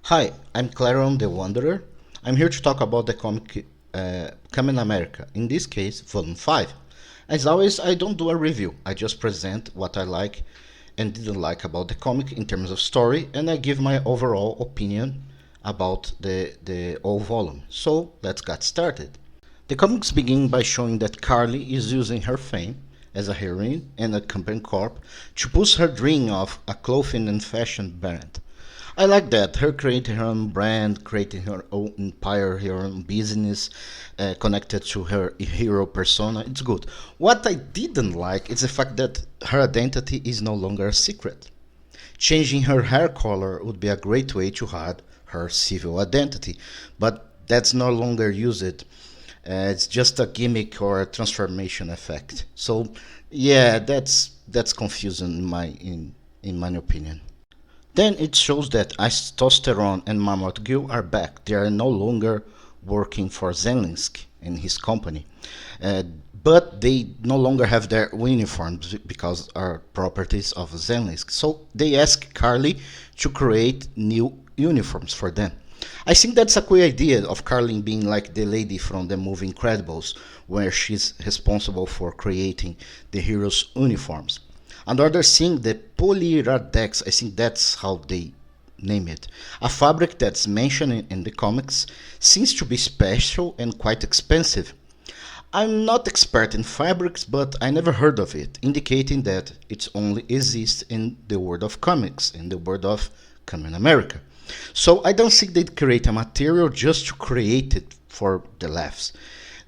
Hi, I'm Claron the Wanderer. I'm here to talk about the comic Kamen America, in this case, Volume 5. As always, I don't do a review, I just present what I like and didn't like about the comic in terms of story, and I give my overall opinion about the whole volume. So, let's get started. The comics begin by showing that Carly is using her fame as a heroine and a company corp to push her dream of a clothing and fashion brand. I like that. Her creating her own brand, creating her own empire, her own business, connected to her hero persona. It's good. What I didn't like is the fact that her identity is no longer a secret. Changing her hair color would be a great way to hide her civil identity, but that's no longer used. It's just a gimmick or a transformation effect. So, yeah, that's confusing in my opinion. Then it shows that Testosterone and Mammoth Gill are back. They are no longer working for Zelensky and his company. Uh, but they no longer have their uniforms because are properties of Zelensky. So they ask Carly to create new uniforms for them. I think that's a cool idea of Carly being like the lady from the movie Incredibles, where she's responsible for creating the heroes' uniforms. Another thing, the Polyradex, I think that's how they name it. A fabric that's mentioned in the comics seems to be special and quite expensive. I'm not expert in fabrics, but I never heard of it, indicating that it only exists in the world of comics, in the world of Kamen America. So I don't think they'd create a material just to create it for the laughs.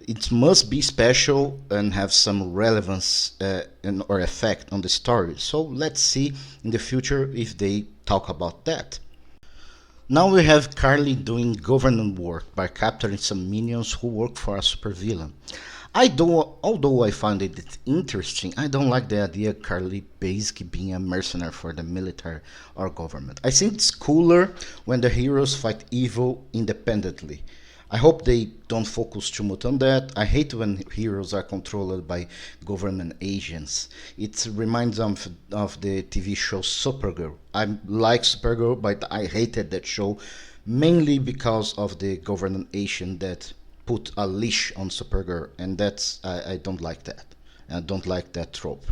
It must be special and have some relevance or effect on the story. So let's see in the future if they talk about that. Now we have Carly doing government work by capturing some minions who work for a supervillain. Although I find it interesting, I don't like the idea of Carly basically being a mercenary for the military or government. I think it's cooler when the heroes fight evil independently. I hope they don't focus too much on that. I hate when heroes are controlled by government agents. It reminds me of the TV show Supergirl. I like Supergirl, but I hated that show mainly because of the government agent that put a leash on Supergirl, and I don't like that. I don't like that trope.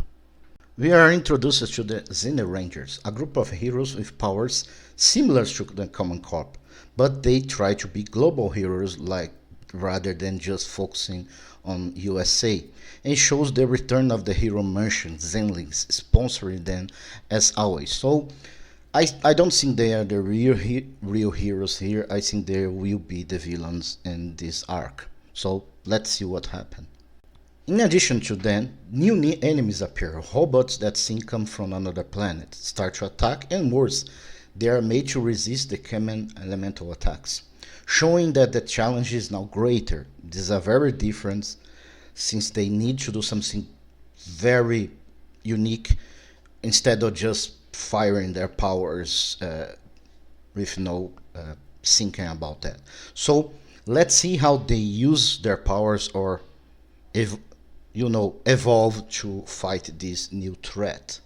We are introduced to the Xene Rangers, a group of heroes with powers similar to the Common Corp, but they try to be global heroes like rather than just focusing on USA. And shows the return of the hero merchant Zenlings sponsoring them as always. So I don't think they are the real heroes here. I think they will be the villains in this arc. So let's see what happens. In addition to them, new enemies appear, robots that seem come from another planet, start to attack, and worse, they are made to resist the Kamen elemental attacks, showing that the challenge is now greater. This is a very different since they need to do something very unique instead of just firing their powers with no thinking about that. So let's see how they use their powers or if evolve to fight this new threat.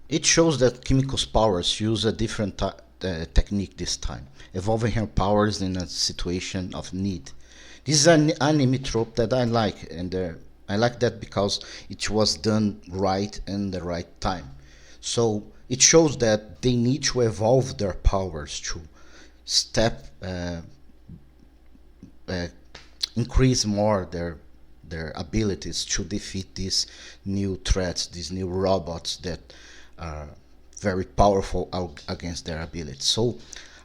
It shows that Kimiko's powers use a different technique this time, evolving her powers in a situation of need. This is an anime trope that I like, and I like that because it was done right in the right time. So it shows that they need to evolve their powers to step uh, increase more their abilities to defeat these new threats, these new robots that are very powerful against their abilities. So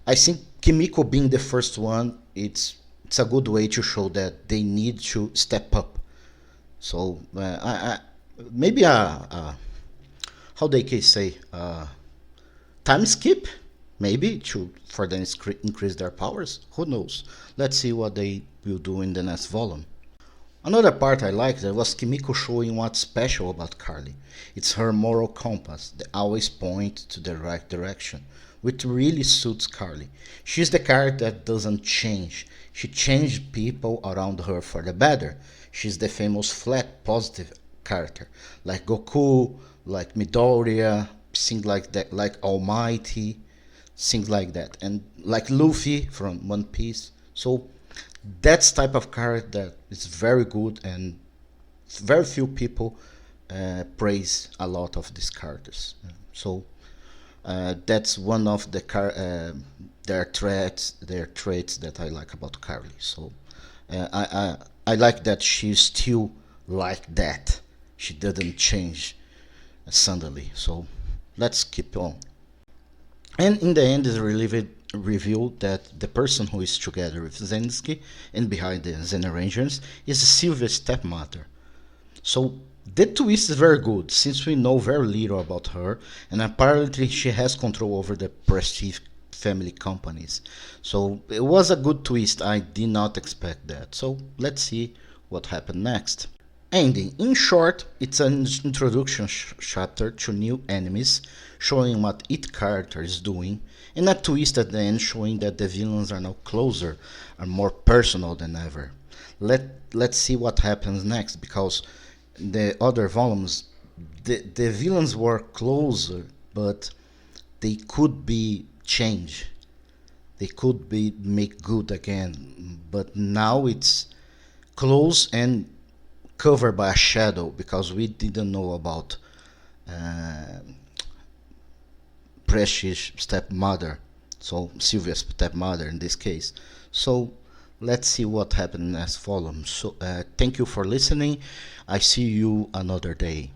I think Kimiko being the first one, it's a good way to show that they need to step up. So maybe how they can say time skip, maybe to for them increase their powers. Who knows? Let's see what they will do in the next volume. Another part I liked was Kimiko showing what's special about Carly. It's her moral compass that always points to the right direction, which really suits Carly. She's the character that doesn't change. She changed people around her for the better. She's the famous flat positive character, like Goku, like Midoriya, things like that, like Almighty. things like that, and like Luffy from One Piece. So that's type of character that is very good, and very few people praise a lot of these characters. So that's one of their traits that I like about Carly. So I like that she's still like that. She didn't change suddenly. So let's keep on. And in the end, it's revealed that the person who is together with Zensky and behind the Zen arrangements is Sylvia's stepmother. So the twist is very good since we know very little about her, and apparently she has control over the prestige family companies. So it was a good twist. I did not expect that. So let's see what happened next. Ending. In short, it's an introduction chapter to new enemies, showing what each character is doing, and a twist at the end showing that the villains are now closer, are more personal than ever. Let's see what happens next, because the other volumes, the villains were closer, but they could be changed. They could be make good again, but now it's close and covered by a shadow because we didn't know about uh, Precious stepmother, so Sylvia's stepmother in this case. So let's see what happened as follows. So thank you for listening. I see you another day.